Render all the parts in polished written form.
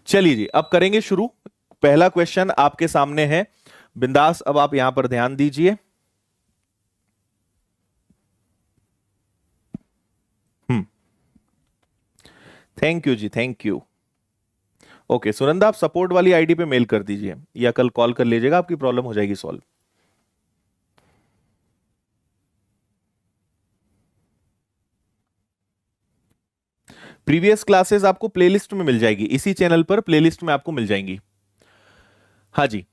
चलिए जी, अब करेंगे शुरू। पहला क्वेश्चन आपके सामने है, बिंदास अब आप यहां पर ध्यान दीजिए। Thank you ji, thank you. Okay Sunanda, आप सपोर्ट वाली आईडी पे मेल कर दीजिए या कल कॉल कर लीजिएगा, आपकी प्रॉब्लम हो जाएगी सॉल्व। प्रीवियस क्लासेस आपको प्लेलिस्ट में मिल जाएगी, इसी चैनल पर प्लेलिस्ट में आपको मिल जाएंगी। हाँ जी,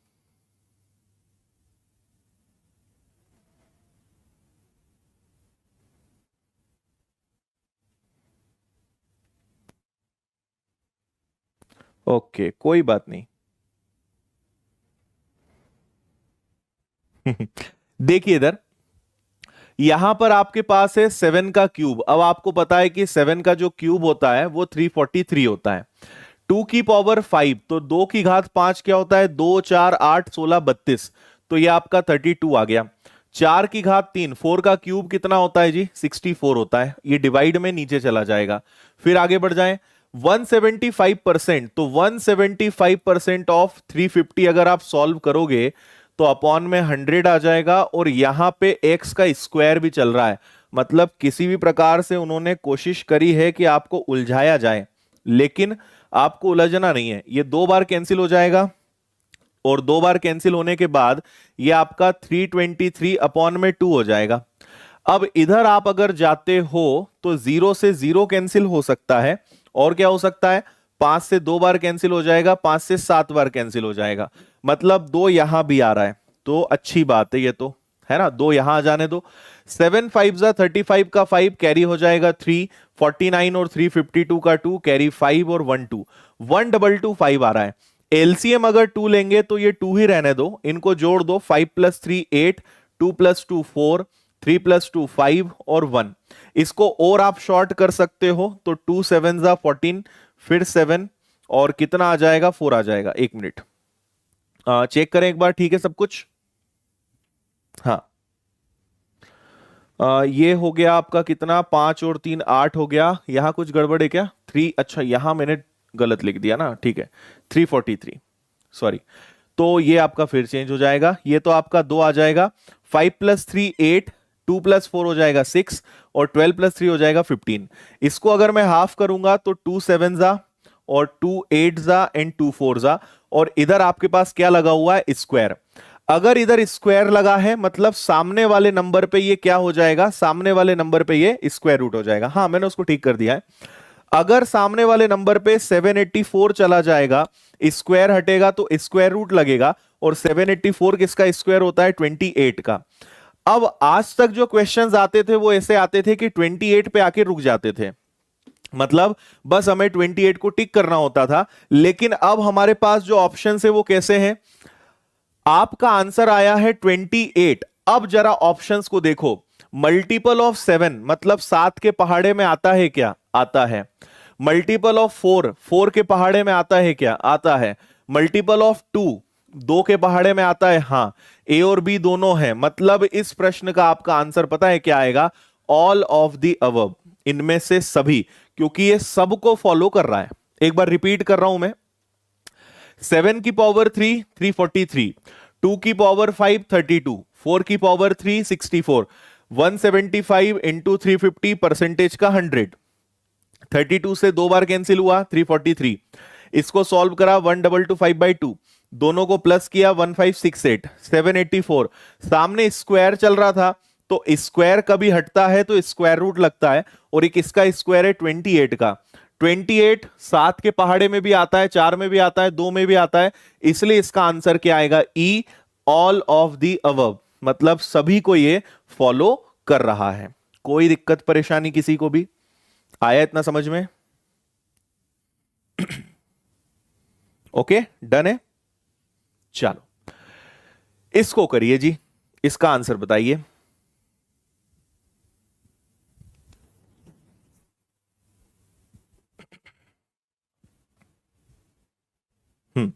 ओके कोई बात नहीं। देखिए इधर, यहां पर आपके पास है 7 का क्यूब। अब आपको पता है कि 7 का जो क्यूब होता है वो 343 होता है। 2 की पावर 5, तो 2 की घात 5 क्या होता है? 2 4 8 16 32, तो ये आपका 32 आ गया। 4 की घात 3, 4 का क्यूब कितना होता है जी? 64 होता है। ये डिवाइड में नीचे चला जाएगा। फिर आगे बढ़ जाएं, 175%, तो 175% ऑफ 350 अगर आप सॉल्व करोगे तो अपॉन में 100 आ जाएगा, और यहां पे x का स्क्वायर भी चल रहा है। मतलब किसी भी प्रकार से उन्होंने कोशिश करी है कि आपको उलझाया जाए, लेकिन आपको उलझना नहीं है। ये 2 बार कैंसिल हो जाएगा, और 2 बार कैंसिल होने के बाद ये आपका 323 अपॉन में 2 हो जाएगा। अब इधर आप अगर जाते हो तो 0 से 0 कैंसिल हो सकता है, और क्या हो सकता है? 5 से 2 बार कैंसिल हो जाएगा, 5 से 7 बार कैंसिल हो जाएगा। मतलब 2 यहां भी आ रहा है, तो अच्छी बात है ये तो, है ना। 2 यहां आ जाने दो। 7 5 जा 35 का 5 कैरी हो जाएगा 3, 49 और 352 का 2 कैरी 5 और 1 2, 1225 आ रहा है। एलसीएम अगर 2 लेंगे तो ये 2 ही रहने दो, इनको जोड़ दो। 5 + 3 8, 2 + 2 4, 3 + 2 5 और 1। इसको और आप शॉर्ट कर सकते हो, तो 2 7 जा 14, फिर 7 और कितना आ जाएगा? 4 आ जाएगा। एक मिनट चेक करें एक बार, ठीक है सब कुछ? हाँ, ये हो गया आपका कितना? 5 और 3 8 हो गया। यहां कुछ गड़बड़ है क्या? 3, अच्छा यहां मैंने गलत लिख दिया ना, ठीक है 343, सॉरी। तो ये आपका फिर चेंज हो जाएगा, ये तो आपका 2 आ जाएगा। 5 + 3 8, 2 + 4 हो जाएगा 6, और 12 + 3 हो जाएगा 15। इसको अगर मैं हाफ करूंगा तो 2 7 जा और 2 8 जा एंड 2 4 जा, और इधर आपके पास क्या लगा हुआ है? स्क्वायर। अगर इधर स्क्वायर लगा है मतलब सामने वाले नंबर पे ये क्या हो जाएगा? सामने वाले नंबर पे ये स्क्वायर रूट हो जाएगा। हाँ मैंने उसको ठीक कर दिया है। अगर सामने वाले नंबर पे 784 चला जाएगा, स्क्वायर हटेगा तो स्क्वायर रूट लगेगा, और 784 किसका स्क्वायर होता है? 28 का। अब आज तक जो क्वेश्चंस आते थे वो ऐसे आते थे कि 28 पे आके रुक जाते थे, मतलब बस हमें 28 को टिक करना होता था। लेकिन अब हमारे पास जो ऑप्शन है वो कैसे हैं? आपका आंसर आया है 28। अब जरा ऑप्शंस को देखो। मल्टीपल ऑफ 7 मतलब 7 के पहाड़े में आता है क्या? आता है। मल्टीपल ऑफ 4, 4 के पहाड़े में आता है क्या? आता है। मल्टीपल ऑफ 2, 2 के पहाड़े में आता है। हां, ए और बी दोनों है। मतलब इस प्रश्न का आपका आंसर पता है क्या आएगा? ऑल ऑफ द अबव, इनमें से सभी, क्योंकि ये सबको फॉलो कर रहा है। एक बार रिपीट कर रहा हूं मैं। 7 की पावर 3 343, 2 की पावर 5 32, 4 की पावर 3 64, 175 इंटू 350 परसेंटेज का 100। 32 से 2 बार कैंसिल हुआ 343। इसको सॉल्व करा 1225/2, दोनों को प्लस किया 1568, 784। सामने स्क्वायर चल रहा था, तो स्क्वायर कभी हटता है तो स्क्वायर रूट लगता है, और एक इसका स्क्वायर है 28 का। 28 7 के पहाड़े में भी आता है, 4 में भी आता है, 2 में भी आता है, इसलिए इसका आंसर क्या आएगा? ई, ऑल ऑफ द अबव, मतलब सभी को ये फॉलो कर रहा है। कोई दिक्कत परेशानी किसी को भी? आया इतना समझ में? ओके, डन है। चलो इसको करिए जी, इसका आंसर बताइए। हम्म।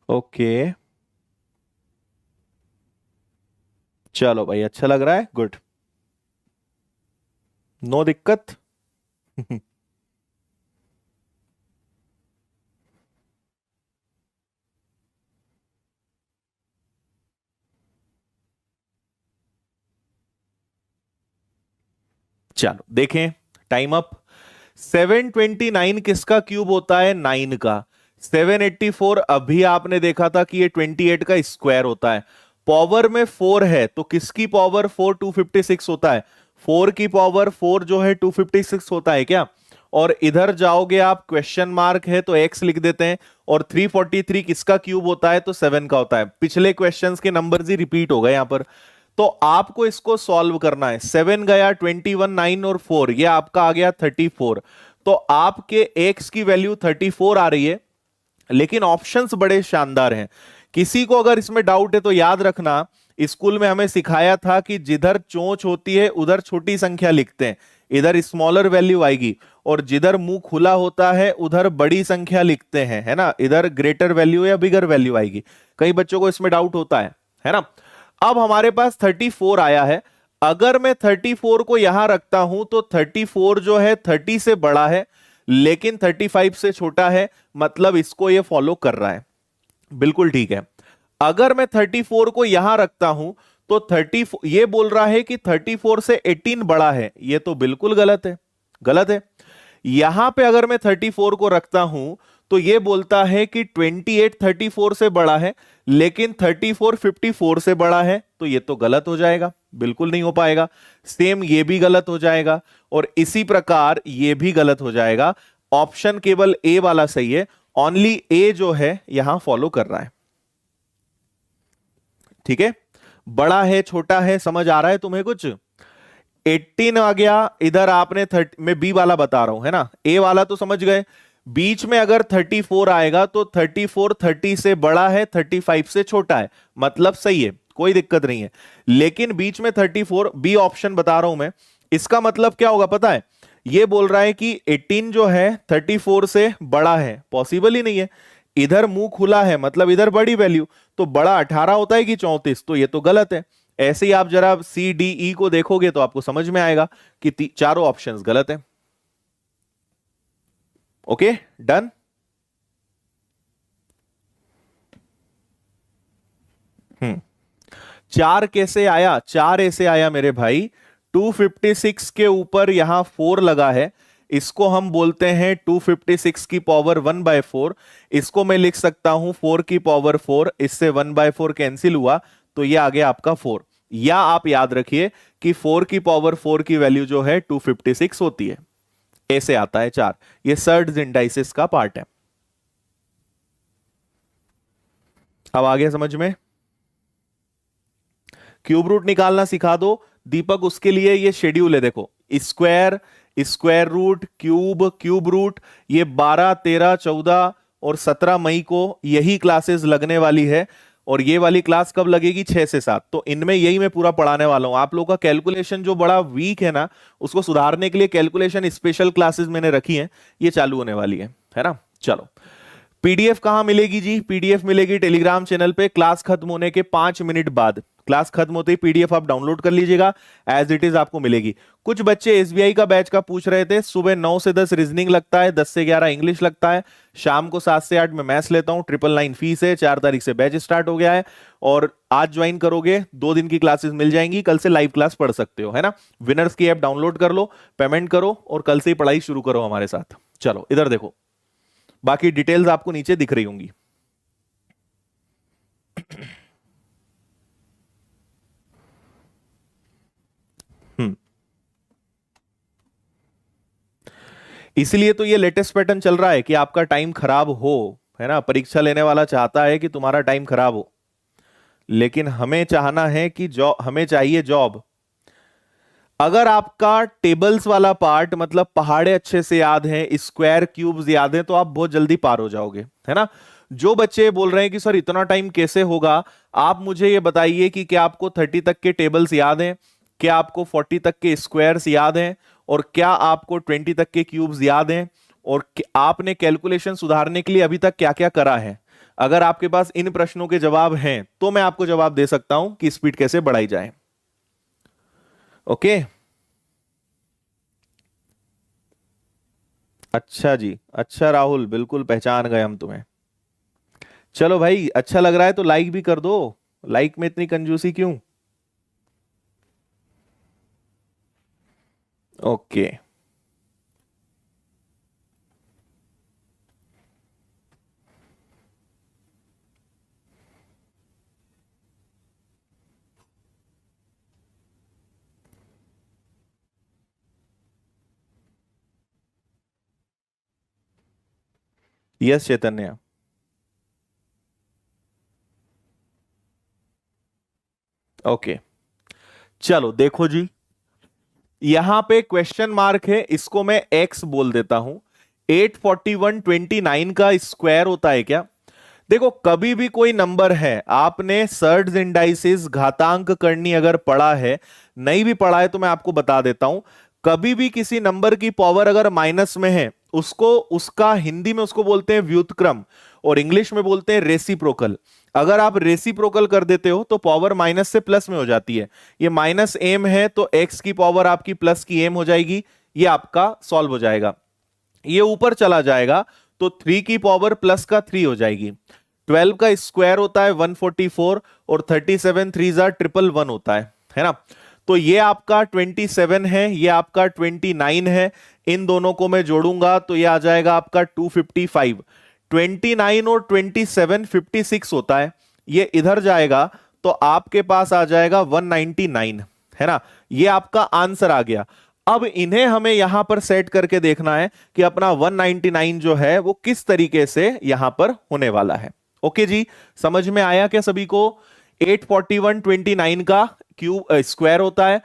ओके, चलो भाई, अच्छा लग रहा है, गुड। नो दिक्कत। चलो देखें, टाइम अप। 729 किसका क्यूब होता है? 9 का। 784 अभी आपने देखा था कि ये 28 का स्क्वायर होता है। पावर में 4 है तो किसकी पावर 4 256 होता है? 4 की पावर 4 जो है 256 होता है क्या? और इधर जाओगे आप, क्वेश्चन मार्क है तो x लिख देते हैं। और 343 किसका क्यूब होता है? तो 7 का होता है। पिछले क्वेश्चंस के नंबर्स ही रिपीट हो गए यहां पर। तो आपको इसको सॉल्व करना है। 7 गया, 21, 9 और 4, ये आपका आ गया 34। तो आपके x की वैल्यू 34 आ रही है। लेकिन ऑप्शंस बड़े शानदार हैं। किसी को अगर इसमें डाउट है तो याद रखना, स्कूल में हमें सिखाया था कि जिधर चोंच होती है उधर छोटी संख्या लिखते हैं, इधर स्मॉलर वैल्यू आएगी। और जिधर मुंह खुला होता है उधर बड़ी संख्या लिखते हैं, है ना, इधर ग्रेटर वैल्यू या बिगर वैल्यू आएगी। कई बच्चों को इसमें डाउट होता है ना। अब हमारे पास 34 आया है। अगर मैं 34 को यहां रखता हूं तो 34 जो है 30 से बड़ा है, लेकिन 35 से छोटा है, मतलब इसको ये फॉलो कर रहा है। बिल्कुल ठीक है। अगर मैं 34 को यहां रखता हूं तो 30, ये बोल रहा है कि 34 से 18 बड़ा है, ये तो बिल्कुल गलत है, गलत है। यहां पे अगर मैं 34 को रखता हूं तो यह बोलता है कि 28 34 से बड़ा है, लेकिन 34 54 से बड़ा है, तो यह तो गलत हो जाएगा, बिल्कुल नहीं हो पाएगा। सेम ये भी गलत हो जाएगा, और इसी प्रकार यह भी गलत हो जाएगा। ऑप्शन केवल ए वाला सही है। ओनली ए जो है यहां फॉलो कर रहा है। ठीक है, बड़ा है छोटा है, समझ आ रहा है तुम्हें कुछ? 18 आ गया इधर, आपने 30, मैं बी वाला बता रहा हूं, है ना, ए वाला तो समझ गए। बीच में अगर 34 आएगा तो 34 30 से बड़ा है, 35 से छोटा है, मतलब सही है, कोई दिक्कत नहीं है। लेकिन बीच में 34, बी ऑप्शन बता रहा हूं मैं, इसका मतलब क्या होगा पता है? ये बोल रहा है कि 18 जो है 34 से बड़ा है, पॉसिबल ही नहीं है। इधर मुंह खुला है, मतलब इधर बड़ी वैल्यू, तो बड़ा 18 होता है कि 34, तो ये तो गलत है। ऐसे ही आप जरा सी डी ई को देखोगे तो आपको समझ में आएगा कि चारों ऑप्शंस गलत है। Okay, done. हम्म। चार कैसे आया? चार ऐसे आया मेरे भाई, 256 के ऊपर यहां 4 लगा है, इसको हम बोलते हैं 256 की पावर 1/4। इसको मैं लिख सकता हूं 4 की पावर 4, इससे 1/4 कैंसिल हुआ, तो ये आ गया आपका 4। या आप याद रखिए कि 4 की पावर 4 की वैल्यू जो है 256 होती है। ऐसे आता है चार। ये सर्ड्स इंडाइसिस का पार्ट है। अब आ गया समझ में? क्यूब रूट निकालना सिखा दो दीपक, उसके लिए ये शेड्यूल है, देखो, square, square root, cube, cube root, ये 12 13 14 और 17 मई को यही क्लासेस लगने वाली है। और ये वाली क्लास कब लगेगी? 6 से 7। तो इनमें यही मैं पूरा पढ़ाने वाला हूं। आप लोगों का कैलकुलेशन जो बड़ा वीक है ना, उसको सुधारने के लिए कैलकुलेशन स्पेशल क्लासेस मैंने रखी हैं, ये चालू होने वाली है ना। चलो, पीडीएफ कहां मिलेगी जी? पीडीएफ मिलेगी टेलीग्राम चैनल पे, क्लास खत्म होने के 5 मिनट बाद। क्लास खत्म होते ही पीडीएफ आप डाउनलोड कर लीजिएगा, एज इट इज आपको मिलेगी। कुछ बच्चे एसबीआई का बैच का पूछ रहे थे, सुबह 9 से 10 रीजनिंग लगता है, 10 से 11 इंग्लिश लगता है, शाम को 7 से 8 में मैथ्स लेता हूं, 999 फीस है, 4 तारीख से बैच स्टार्ट हो गया है। और आज ज्वाइन करोगे 2 दिन की क्लासेस मिल जाएंगी, कल से लाइव क्लास पढ़ सकते हो, है ना। विनर्स की ऐप डाउनलोड कर लो, पेमेंट करो और कल से ही पढ़ाई शुरू करो हमारे साथ। चलो इधर देखो, बाकी डिटेल्स आपको नीचे दिख रही होंगी। हम्म। इसलिए तो ये लेटेस्ट पैटर्न चल रहा है कि आपका टाइम खराब हो, है ना। परीक्षा लेने वाला चाहता है कि तुम्हारा टाइम खराब हो, लेकिन हमें चाहना है कि जॉब, हमें चाहिए जॉब। अगर आपका टेबल्स वाला पार्ट मतलब पहाड़े अच्छे से याद हैं, स्क्वायर क्यूब्स याद हैं, तो आप बहुत जल्दी पार हो जाओगे, है ना। जो बच्चे बोल रहे हैं कि सर इतना टाइम कैसे होगा, आप मुझे ये बताइए कि क्या आपको 30 तक के टेबल्स याद हैं, क्या आपको 40 तक के स्क्वायर्स याद हैं, और क्या आपको 20 तक के क्यूब्स याद हैं, और आपने कैलकुलेशन सुधारने के लिए अभी तक क्या क्या करा है। अगर आपके पास इन प्रश्नों के जवाब हैं तो मैं आपको जवाब दे सकता हूं कि स्पीड कैसे बढ़ाई जाए। ओके। अच्छा जी, अच्छा राहुल, बिल्कुल पहचान गए हम तुम्हें। चलो भाई, अच्छा लग रहा है तो लाइक भी कर दो। लाइक में इतनी कंजूसी क्यों? ओके। यस चैतन्य। ओके, चलो देखो जी, यहां पे क्वेश्चन मार्क है, इसको मैं एक्स बोल देता हूं। 84129 का स्क्वायर होता है क्या? देखो, कभी भी कोई नंबर है, आपने सर्ड्स इंडाइसिस घातांक करनी अगर पढ़ा है, नहीं भी पढ़ा है तो मैं आपको बता देता हूं। कभी भी किसी नंबर की पावर अगर माइनस में है, उसको, उसका हिंदी में उसको बोलते हैं व्युत्क्रम, और इंग्लिश में बोलते हैं रेसिप्रोकल। अगर आप रेसिप्रोकल कर देते हो तो पावर माइनस से प्लस में हो जाती है। ये माइनस एम है तो एक्स की पावर आपकी प्लस की एम हो जाएगी, ये आपका सॉल्व हो जाएगा। ये ऊपर चला जाएगा तो 3 की पावर प्लस का 3 हो जाएगी। 12 का स्क्वायर होता है 144, और 37 थ्री जार 111 होता है ना। तो ये आपका 27 है, ये आपका 29 है। इन दोनों को मैं जोड़ूंगा तो ये आ जाएगा आपका 255। 29 और 27 56 होता है, ये इधर जाएगा तो आपके पास आ जाएगा 199, है ना। ये आपका आंसर आ गया। अब इन्हें हमें यहां पर सेट करके देखना है कि अपना 199 जो है वो किस तरीके से यहां पर होने वाला है। ओके जी, समझ में आया क्या सभी को? 84129 का क्यूब स्क्वायर होता है,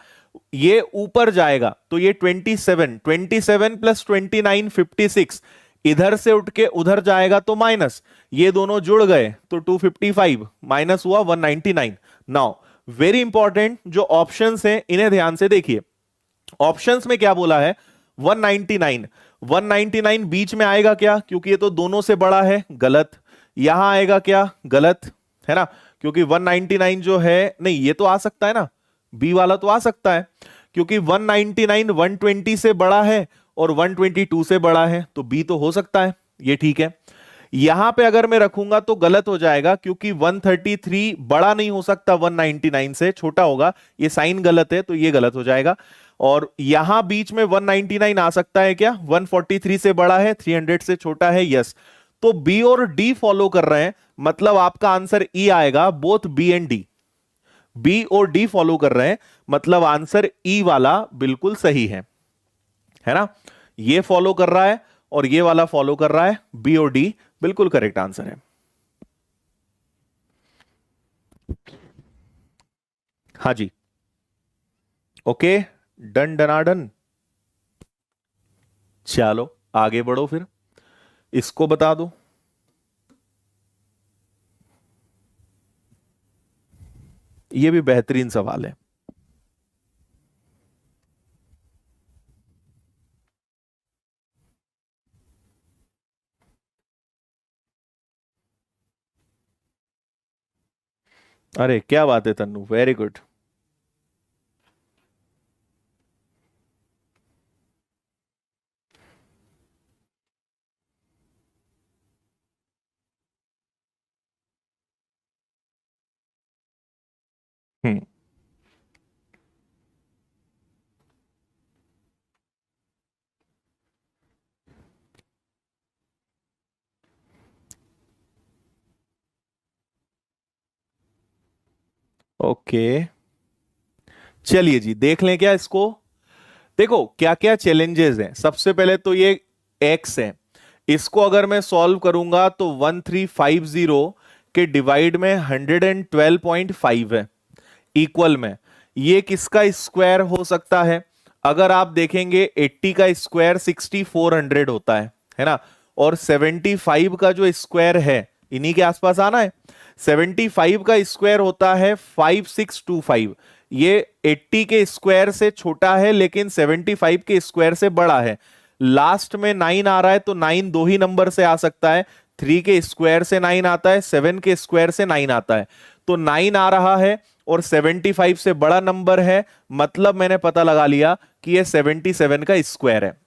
ये ऊपर जाएगा तो ये 27, 27 प्लस 29 56, इधर से उठ के उधर जाएगा तो माइनस, ये दोनों जुड़ गए तो 255, माइनस हुआ 199। नाउ वेरी इंपॉर्टेंट, जो ऑप्शंस हैं इन्हें ध्यान से देखिए। ऑप्शंस में क्या बोला है? 199। 199 बीच में आएगा क्या? क्योंकि ये तो दोनों से बड़ा है, गलत। यहां आएगा क्या? गलत, है ना। क्योंकि 199 जो है, नहीं ये तो आ सकता है ना, बी वाला तो आ सकता है, क्योंकि 199 120 से बड़ा है और 122 से बड़ा है, तो बी तो हो सकता है, ये ठीक है। यहां पे अगर मैं रखूंगा तो गलत हो जाएगा, क्योंकि 133 बड़ा नहीं हो सकता 199 से, छोटा होगा, ये साइन गलत है तो ये गलत हो जाएगा। और यहां बीच में 199 आ सकता है क्या? 143 से बड़ा है, 300 से छोटा है, यस। तो बी और डी फॉलो कर रहे हैं, मतलब आपका आंसर ई आएगा, both B and D. B और डी फॉलो कर रहे हैं, मतलब आंसर ई वाला बिल्कुल सही है ना। ये फॉलो कर रहा है और ये वाला फॉलो कर रहा है, बी और डी बिल्कुल करेक्ट आंसर है। हाँ जी, ओके, डन डनाडन। चलो आगे बढ़ो फिर, इसको बता दो। ये भी बेहतरीन सवाल है। अरे क्या बात है तन्नू, वेरी गुड। हम्म। ओके, चलिए जी देख लें क्या इसको। देखो क्या क्या चैलेंजेस हैं। सबसे पहले तो ये x है, इसको अगर मैं सॉल्व करूंगा तो 1350 के डिवाइड में 112.5 है, इक्वल में ये किसका स्क्वायर हो सकता है? अगर आप देखेंगे 80 का स्क्वायर 6400 होता है ना, और 75 का जो स्क्वायर है इन्हीं के आसपास आना है। 75 का स्क्वायर होता है 5625, ये 80 के स्क्वायर से छोटा है लेकिन 75 के स्क्वायर से बड़ा है। लास्ट में 9 आ रहा है तो 9 दो ही नंबर से आ सकता है, 3 के स्क्वायर से 9 आता है, 7 के स्क्वायर से 9 आता है, तो 9 आ रहा है और 75 से बड़ा नंबर है, मतलब मैंने पता लगा लिया कि ये 77 का स्क्वायर है।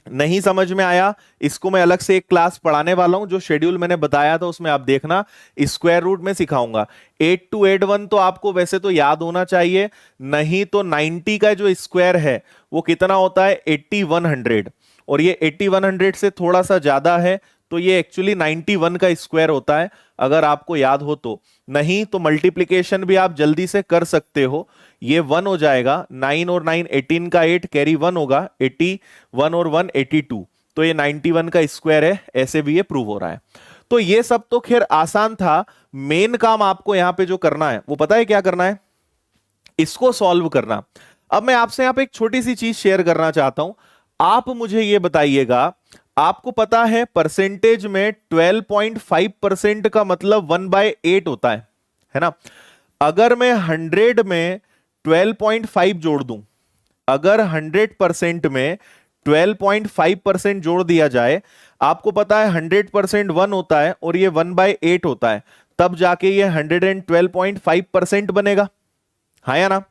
नहीं समझ में आया, इसको मैं अलग से एक क्लास पढ़ाने वाला हूं, जो शेड्यूल मैंने बताया था उसमें आप देखना, स्क्वायर रूट में सिखाऊंगा। 8281 तो आपको वैसे तो याद होना चाहिए, नहीं तो 90 का जो स्क्वायर है वो कितना होता है 8100, और ये 8100 से थोड़ा सा ज्यादा है तो ये एक्चुअली 91 का स्क्वायर होता है, अगर आपको याद हो तो। नहीं तो मल्टीप्लिकेशन भी आप जल्दी से कर सकते हो, ये 1 हो जाएगा, 9 और 9 18 का 8 कैरी 1 होगा, 81 और 1 82, तो ये 91 का स्क्वायर है, ऐसे भी ये प्रूव हो रहा है। तो ये सब तो खैर आसान था, मेन काम आपको यहां पे जो करना है वो पता है क्या करना है? इसको सॉल्व करना। अब मैं आपसे यहां पे एक छोटी सी चीज शेयर करना चाहता हूं, आप मुझे ये बताइएगा, आपको पता है परसेंटेज में 12.5% का मतलब 1/8 होता है ना? अगर मैं 100 में 12.5 जोड़ दूं, अगर 100% में 12.5% जोड़ दिया जाए, आपको पता है 100% 1 होता है और ये 1/8 होता है, तब जाके ये 112.5% बनेगा, हाँ या ना?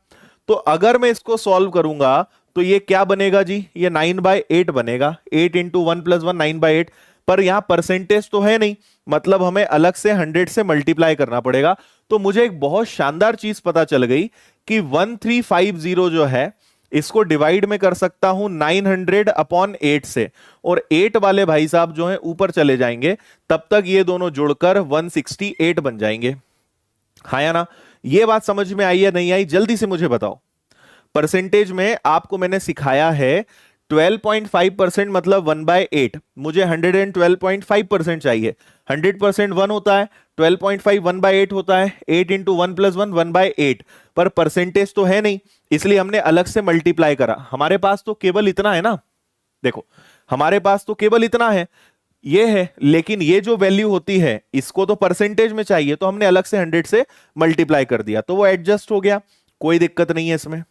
तो अगर मैं इसको सॉल्व करूंगा तो ये क्या बनेगा जी? ये 9/8 बनेगा, 8 इंटू 1 + 1 9/8, पर यहां परसेंटेज तो है नहीं, मतलब हमें अलग से 100 से मल्टीप्लाई करना पड़ेगा। तो मुझे एक बहुत शानदार चीज पता चल गई कि 1350 जो है इसको डिवाइड में कर सकता हूं 900/8 से, और 8 वाले भाई साहब जो हैं ऊपर चले जाएंगे, तब तक ये दोनों जुड़कर 168 बन जाएंगे, हाँ या ना? ये बात समझ में आई या नहीं आई, जल्दी से मुझे बताओ। परसेंटेज में आपको मैंने सिखाया है 12.5% मतलब 1/8, मुझे 112.5% चाहिए। 100% 1 होता है, 12.5 1/8 होता है, 8 इंटू 1 + 1 1/8, पर परसेंटेज तो है नहीं, इसलिए हमने अलग से मल्टीप्लाई करा। हमारे पास तो केवल इतना है ना, देखो हमारे पास तो केवल इतना है, ये है, लेकिन ये जो वैल्यू होती है इसको तो परसेंटेज में चाहिए, तो हमने अलग से 100 से मल्टीप्लाई कर दिया, तो वो एडजस्ट हो गया, कोई दिक्कत नहीं है इसमें,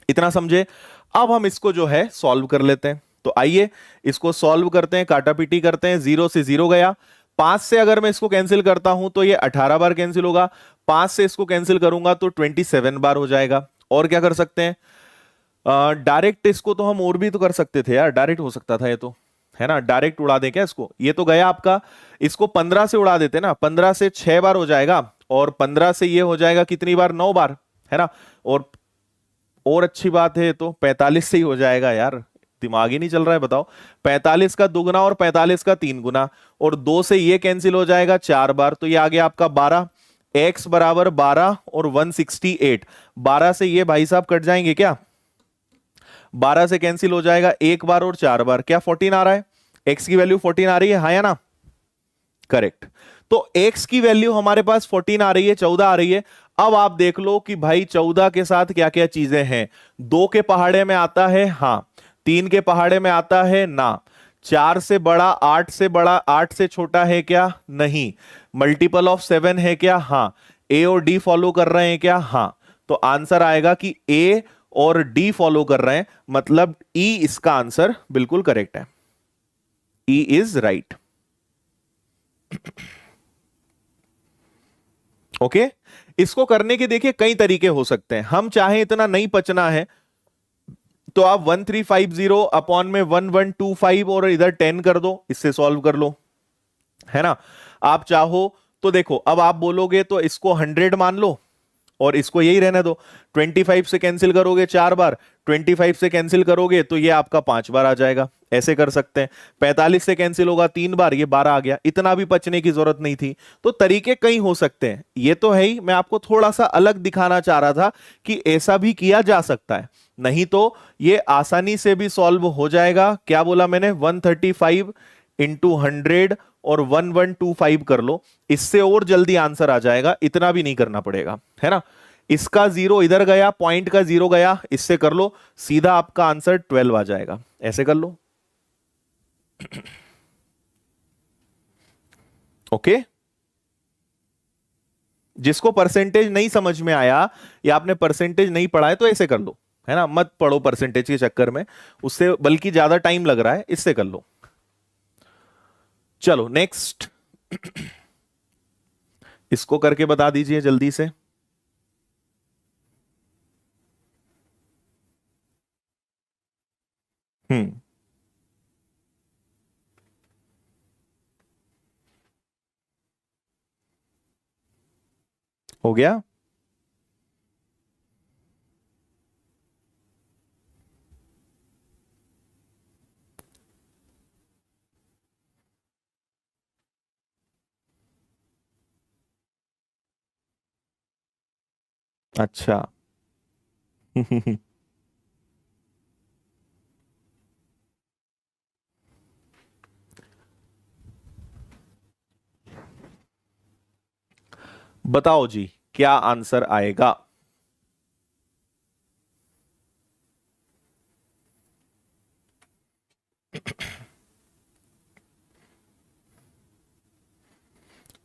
इतना समझे। अब हम इसको जो है सॉल्व कर लेते हैं, तो आइए इसको सॉल्व करते हैं, काटापीटी करते हैं। 0 से 0 गया, 5 से अगर मैं इसको कैंसिल करता हूं तो ये 18 बार कैंसिल होगा, 5 से इसको कैंसिल करूंगा तो 27 बार हो जाएगा। और क्या कर सकते हैं? डायरेक्ट इसको तो हम और भी तो कर सकते थे यार, डायरेक्ट हो सकता था ये तो, है ना? डायरेक्ट उड़ा दें क्या इसको? ये तो गया आपका, इसको 15 से उड़ा देते ना, 15 से 6 बार हो जाएगा, और 15 से ये हो जाएगा कितनी बार? 9 बार, है ना? और अच्छी बात है तो 45 से ही हो जाएगा यार, दिमाग ही नहीं चल रहा है, बताओ। 45 का दुगना और 45 का 3 गुना, और 2 से ये कैंसिल हो जाएगा 4 बार, तो ये आ गया आपका 12, x बराबर 12 और 168। 12 से ये भाई साहब कट जाएंगे क्या? 12 से कैंसिल हो जाएगा 1 बार और 4 बार, क्या 14 आ रहा है? x की वैल्यू 14 आ रही है, हाँ या ना? करेक्ट। तो x की वैल्यू हमारे पास 14 आ रही है, 14 आ रही है। अब आप देख लो कि भाई 14 के साथ क्या क्या चीजें हैं। 2 के पहाड़े में आता है, हाँ। 3 के पहाड़े में आता है ना। 4 से बड़ा, 8 से बड़ा, 8 से छोटा है क्या? नहीं। मल्टीपल ऑफ 7 है क्या? हाँ। ए और डी फॉलो कर रहे हैं क्या? हाँ। तो आंसर आएगा कि ए और डी फॉलो कर रहे हैं, मतलब ई इसका आंसर बिल्कुल करेक्ट है। E is right. ओके, इसको करने के देखिए कई तरीके हो सकते हैं। हम चाहे इतना नहीं पचना है तो आप 1350 अपॉन में 1125 और इधर 10 कर दो, इससे सॉल्व कर लो, है ना? आप चाहो तो देखो, अब आप बोलोगे तो इसको 100 मान लो और इसको यही रहने दो। 25 से कैंसिल करोगे 4 बार, 25 से कैंसिल करोगे तो ये आपका 5 बार आ जाएगा, ऐसे कर सकते हैं। 45 से कैंसिल होगा 3 बार, ये 12 आ गया। इतना भी पचने की जरूरत नहीं थी। तो तरीके कई हो सकते हैं, ये तो है ही, मैं आपको थोड़ा सा अलग दिखाना चाह रहा था कि ऐसा भी किया जा सकता है। नहीं तो ये आसानी से भी सॉल्व हो जाएगा। क्या बोला मैंने, 135 इंटू 100 और 1125 कर लो, इससे और जल्दी आंसर आ जाएगा, इतना भी नहीं करना पड़ेगा, है ना। इसका जीरो इधर गया, पॉइंट का जीरो गया, इससे कर लो, सीधा आपका आंसर 12 आ जाएगा। ऐसे कर लो। ओके। जिसको परसेंटेज नहीं समझ में आया या आपने परसेंटेज नहीं पढ़ा है तो ऐसे कर लो, है ना, मत पढ़ो परसेंटेज के चक्कर में, उससे बल्कि ज्यादा टाइम लग रहा है, इससे कर लो। चलो नेक्स्ट। इसको करके बता दीजिए जल्दी से। हम्म। हो गया। अच्छा। बताओ जी, क्या आंसर आएगा।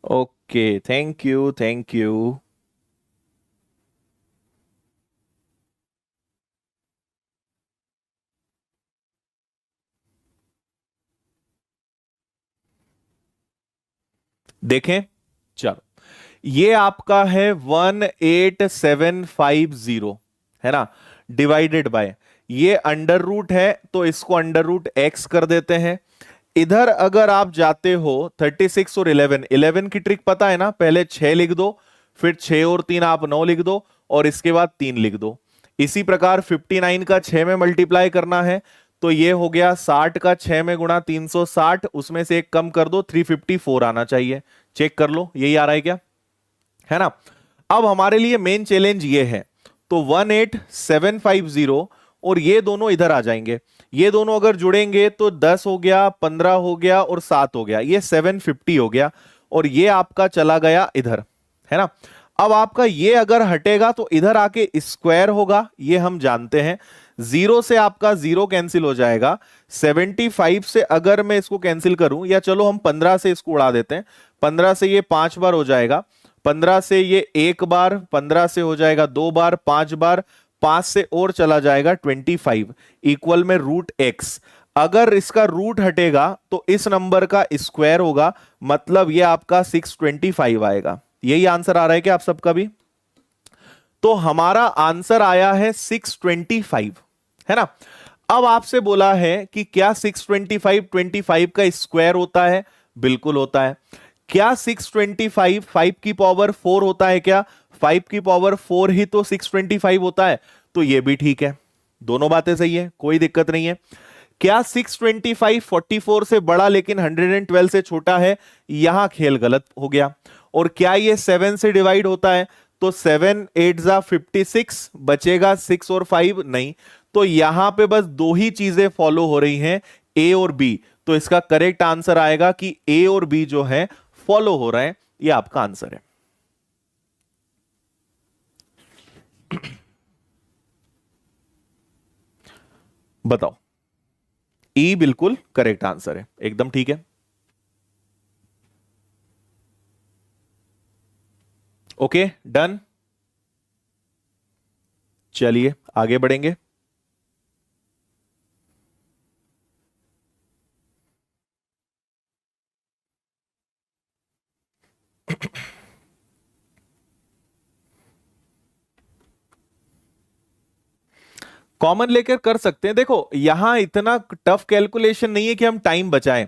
Okay, thank you thank you. देखें, चलो, ये आपका है 18750, है ना, डिवाइडेड बाय, ये अंडर रूट है तो इसको अंडर रूट एक्स कर देते हैं। इधर अगर आप जाते हो 36 और 11, 11 की ट्रिक पता है ना, पहले 6 लिख दो, फिर 6 और 3 आप 9 लिख दो, और इसके बाद 3 लिख दो। इसी प्रकार 59 का 6 में मल्टीप्लाई करना है, तो ये हो गया 60 का 6 में गुणा 360, उसमें से एक कम कर दो, 354 आना चाहिए। चेक कर लो, यही आ रहा है क्या, है ना। अब हमारे लिए मेन चैलेंज ये है, तो 18750 और ये दोनों इधर आ जाएंगे, ये दोनों अगर जुड़ेंगे तो 10 हो गया, 15 हो गया और 7 हो गया, ये 750 हो गया, और ये आपका चला गया इधर, है ना। अब आपका ये अगर हटेगा तो इधर आके स्क्वायर होगा, ये हम जानते हैं। जीरो से आपका जीरो कैंसिल हो जाएगा, 75 से अगर मैं इसको कैंसिल करूं, या चलो हम 15 से इसको उड़ा देते हैं, 15 से ये 5 बार हो जाएगा, 15 से ये एक बार, 15 से हो जाएगा 2 बार, 5 बार, 5 से और चला जाएगा 25 इक्वल में रूट एक्स। अगर इसका रूट हटेगा तो इस नंबर का स्क्वायर होगा, मतलब ये आपका 625 आएगा। यही आंसर आ रहा है क्या आप सबका भी। तो हमारा आंसर आया है 625, है ना। अब आपसे बोला है कि क्या 625 25 का स्क्वायर होता है, बिल्कुल होता है। क्या 625 5 की पावर 4 होता है क्या, 5 की पावर 4 ही तो 625 होता है, तो ये भी ठीक है, दोनों बातें सही है, कोई दिक्कत नहीं है। क्या 625 44 से बड़ा लेकिन 112 से छोटा है, यहां खेल गलत हो गया। और क्या ये 7 से डिवाइड होता है, तो 7 8 जा 56, बचेगा 6 और 5 नहीं, तो यहां पे बस दो ही चीजें फॉलो हो रही हैं, ए और बी। तो इसका करेक्ट आंसर आएगा कि ए और बी जो है फॉलो हो रहे हैं, ये आपका आंसर है। बताओ, ई बिल्कुल करेक्ट आंसर है, एकदम ठीक है। Okay done. चलिए आगे बढ़ेंगे। कॉमन लेकर कर सकते हैं। देखो यहां इतना टफ कैलकुलेशन नहीं है कि हम टाइम बचाएं।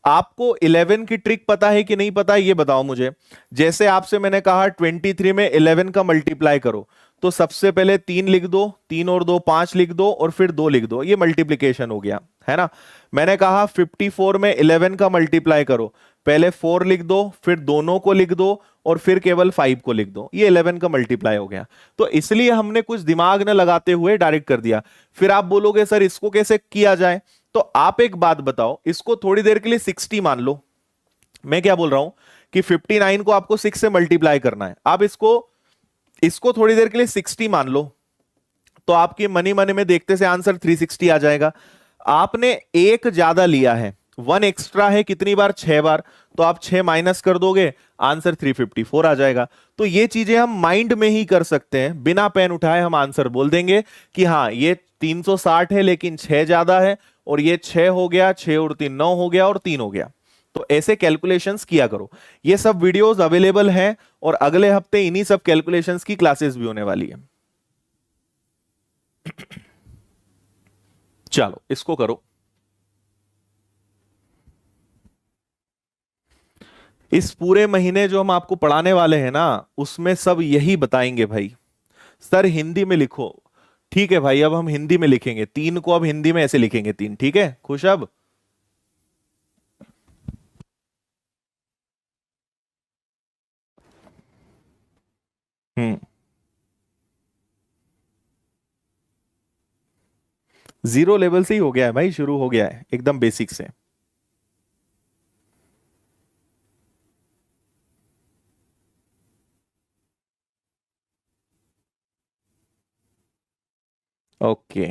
आपको 11 की ट्रिक पता है कि नहीं पता है, ये बताओ मुझे। जैसे आपसे मैंने कहा 23 में 11 का मल्टीप्लाई करो, तो सबसे पहले 3 लिख दो, 3 और 2 5 लिख दो, और फिर 2 लिख दो, ये मल्टीप्लीकेशन हो गया, है ना। मैंने कहा 54 में 11 का मल्टीप्लाई करो, पहले 4 लिख दो, फिर दोनों को लिख दो, और फिर केवल 5 को लिख दो, ये 11 का मल्टीप्लाई हो गया। तो इसलिए हमने कुछ दिमाग न लगाते हुए डायरेक्ट कर दिया। फिर आप बोलोगे सर इसको कैसे किया जाए, तो आप एक बात बताओ, इसको थोड़ी देर के लिए 60 मान लो। मैं क्या बोल रहा हूं कि 59 को आपको 6 से मल्टीप्लाई करना है। आप इसको इसको थोड़ी देर के लिए 60 मान लो, तो आपके मनी मनी में देखते से आंसर 360 आ जाएगा। आपने एक ज्यादा लिया है, 1 एक्स्ट्रा है, कितनी बार? 6 बार। तो आप 6 माइनस कर दोगे, आंसर 354 आ जाएगा। तो ये चीजें हम माइंड में ही कर सकते हैं, बिना पेन उठाए हम आंसर बोल देंगे कि हाँ ये 360 है लेकिन 6 ज्यादा है, और ये 6 हो गया, 6 और 3 9 हो गया, और 3 हो गया। तो ऐसे कैलकुलेशंस किया करो। ये सब वीडियोस अवेलेबल हैं, और अगले हफ्ते इन्हीं सब कैलकुलेशंस की क्लासेस भी होने वाली है। चलो इसको करो। इस पूरे महीने जो हम आपको पढ़ाने वाले हैं ना, उसमें सब यही बताएंगे भाई। सर हिंदी में लिखो, ठीक है भाई, अब हम हिंदी में लिखेंगे 3 को, अब हिंदी में ऐसे लिखेंगे 3, ठीक है? खुश अब? हम्म। जीरो लेवल से ही हो गया है भाई, शुरू हो गया है एकदम बेसिक से। ओके।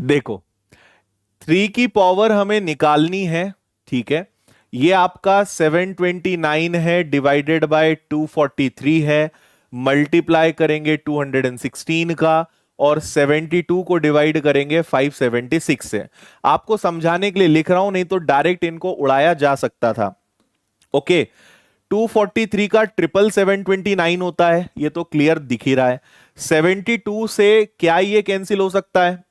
देखो, 3 की पावर हमें निकालनी है, ठीक है। ये आपका 729 है, डिवाइडेड बाय 243 है, मल्टीप्लाई करेंगे 216 का, और 72 को डिवाइड करेंगे 576 से। आपको समझाने के लिए लिख रहा हूं, नहीं तो डायरेक्ट इनको उड़ाया जा सकता था। ओके। 243 का ट्रिपल 729 होता है, ये तो क्लियर दिख ही रहा है। 72 से क्या ये कैंसिल हो सकता है?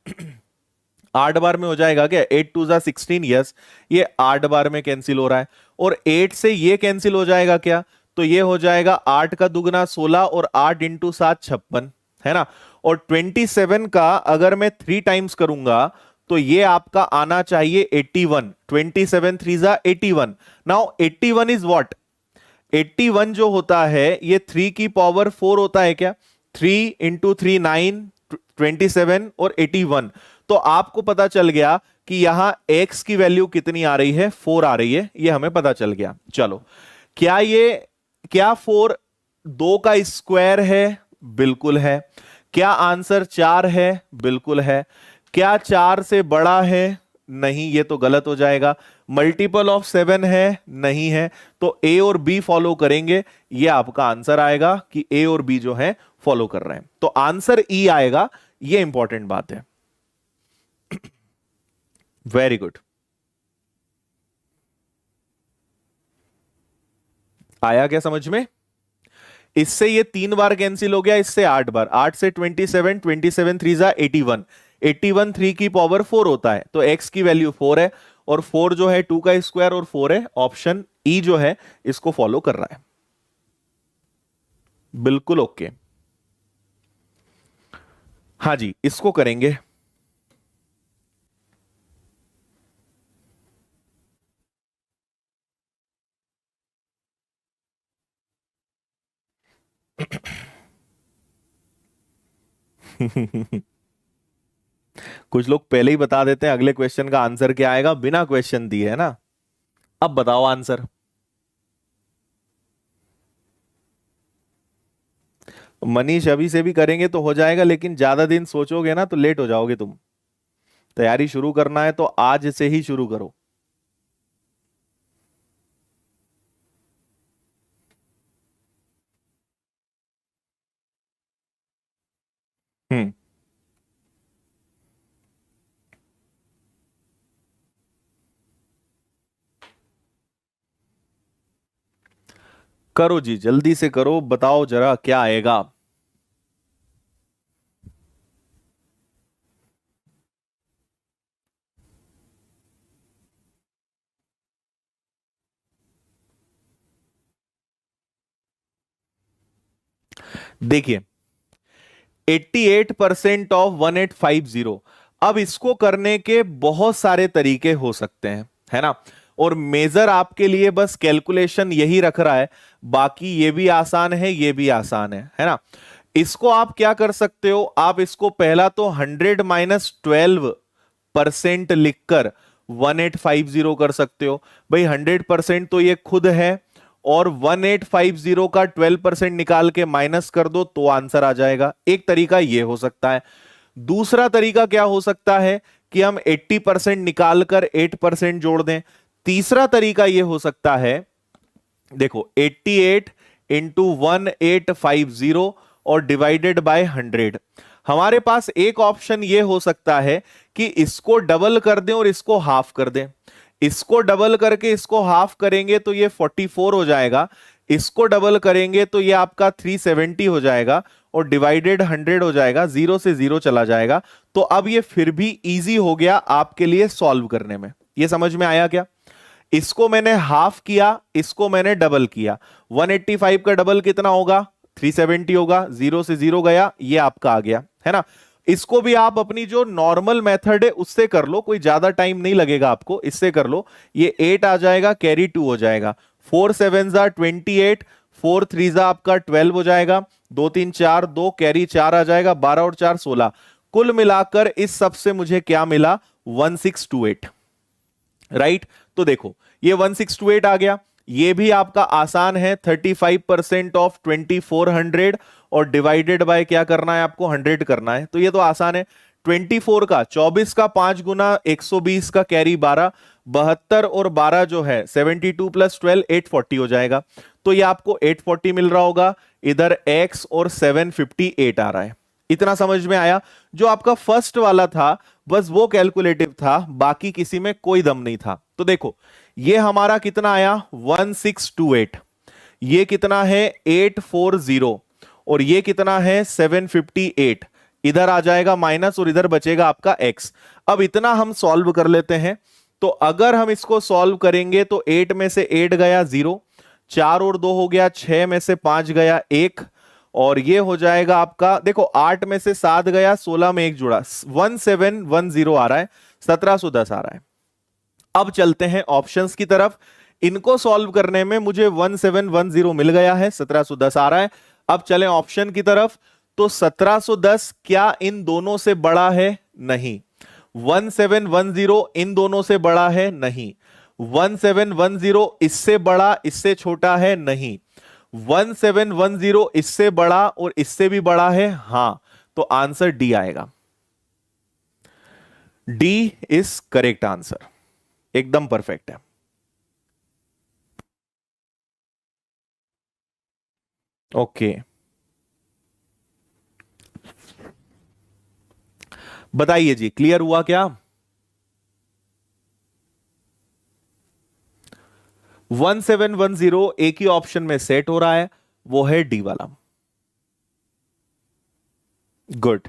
8 बार में हो जाएगा क्या? 8 2 16, यस, ये 8 बार में कैंसिल हो रहा है। और 8 से ये कैंसिल हो जाएगा क्या? तो ये हो जाएगा 8 का दुगना 16, और 8 इंटू 7 56, है ना। और 27 का अगर मैं 3 टाइम्स करूंगा, तो ये आपका आना चाहिए 81। 27 3 जा 81। Now 81 is what? 81 जो होता है ये 3 की पावर 4 होता है क्या? 3 इंटू 3 9, 27 और 81। तो आपको पता चल गया कि यहां x की वैल्यू कितनी आ रही है? 4 आ रही है, ये हमें पता चल गया। चलो, क्या 4 2 का स्क्वायर है? बिल्कुल है। क्या आंसर 4 है? बिल्कुल है। क्या 4 से बड़ा है? नहीं, ये तो गलत हो जाएगा। मल्टीपल ऑफ 7 है? नहीं है। तो ए और बी फॉलो करेंगे, ये आपका आंसर आएगा कि ए और बी जो है फॉलो कर रहे हैं, तो आंसर ई आएगा। ये इंपॉर्टेंट बात है। Very good. आया क्या समझ में? इससे ये 3 बार कैंसिल हो गया, इससे 8 बार। 8 से 27, 27 3 जा 81। 81 3 की पावर 4 होता है, तो x की वैल्यू 4 है, और 4 जो है 2 का स्क्वायर और 4 है। ऑप्शन ई जो है इसको फॉलो कर रहा है। बिल्कुल ओके। हाँ जी, इसको करेंगे। कुछ लोग पहले ही बता देते हैं अगले क्वेश्चन का आंसर क्या आएगा, बिना क्वेश्चन दिए, है ना। अब बताओ आंसर। मनीष अभी से भी करेंगे तो हो जाएगा, लेकिन ज्यादा दिन सोचोगे ना तो लेट हो जाओगे तुम। तैयारी शुरू करना है तो आज से ही शुरू करो। हम्म। करो जी, जल्दी से करो, बताओ जरा क्या आएगा। देखिए 88% ऑफ 1850। अब इसको करने के बहुत सारे तरीके हो सकते हैं, है ना। और मेजर आपके लिए बस कैलकुलेशन यही रख रहा है, बाकी ये भी आसान है, ये भी आसान है ना। इसको आप क्या कर सकते हो, आप इसको पहला तो 100 - 12% लिखकर 1850 कर सकते हो। भाई 100% तो ये खुद है, और 1850 का 12% निकाल के माइनस कर दो तो आंसर आ जाएगा। एक तरीका ये हो सकता है। दूसरा तरीका क्या हो सकता है कि हम 80% निकाल कर 8% जोड़ दें। तीसरा तरीका ये हो सकता है, देखो 88 इंटू 1850 और डिवाइडेड बाय 100। हमारे पास एक ऑप्शन ये हो सकता है कि इसको डबल कर दें और इसको हाफ कर दें। इसको डबल करके इसको हाफ करेंगे तो ये 44 हो जाएगा, इसको डबल करेंगे तो ये आपका 370 हो जाएगा, और डिवाइडेड 100 हो जाएगा, जीरो से जीरो चला जाएगा। तो अब ये फिर भी इजी हो गया आपके लिए सॉल्व करने में। ये समझ में आया क्या? इसको मैंने हाफ किया, इसको मैंने डबल किया। 185 का डबल कितना होगा? 370 होगा, जीरो से जीरो गया, ये आपका आ गया, है ना। इसको भी आप अपनी जो नॉर्मल मेथड है उससे कर लो, कोई ज्यादा टाइम नहीं लगेगा आपको, इससे कर लो। ये 8 आ जाएगा, कैरी 2 हो जाएगा, 4 7 जा 28, 4 3 जा आपका 12 हो जाएगा, 2 3 4, 2 कैरी 4 आ जाएगा, 12 और 4 16। कुल मिलाकर इस सब से मुझे क्या मिला? 1628। राइट। तो देखो ये 1628 आ गया। ये भी आपका आसान है, 35% ऑफ 2400 और डिवाइडेड बाय क्या करना है आपको? 100 करना है। तो ये तो आसान है। 24 का 24 का 5 गुना 120 का कैरी 12, 72 और 12 जो है 72 प्लस 12 840 हो जाएगा। तो ये आपको 840 मिल रहा होगा। इधर x और 758 आ रहा है। इतना समझ में आया? जो आपका फर्स्ट वाला था बस वो कैलकुलेटिव था, बाकी किसी में कोई दम नहीं था। तो देखो ये हमारा कितना आया? 1628। ये कितना है? 840। और ये कितना है? 758। इधर आ जाएगा माइनस और इधर बचेगा आपका x। अब इतना हम सॉल्व कर लेते हैं। तो अगर हम इसको सॉल्व करेंगे तो 8 में से 8 गया 0, 4 और 2 हो गया, 6 में से 5 गया 1, और ये हो जाएगा आपका, देखो 8 में से 7 गया, 16 में 1 जुड़ा, 1710 आ रहा है, 1710 आ रहा है। अब चलते हैं ऑप्शंस की तरफ। इनको सॉल्व करने में मुझे 1710 मिल गया है, 1710 आ रहा है। अब चलें ऑप्शन की तरफ। तो 1710 क्या इन दोनों से बड़ा है? नहीं। 1710 इन दोनों से बड़ा है? नहीं। 1710 इससे बड़ा, इससे छोटा है? नहीं। 1710 इससे बड़ा और इससे भी बड़ा है? हां। तो आंसर डी आएगा। डी इज करेक्ट आंसर, एकदम परफेक्ट है। ओके, बताइए जी, क्लियर हुआ क्या? 1710 एक ही ऑप्शन में सेट हो रहा है, वो है डी वाला। गुड।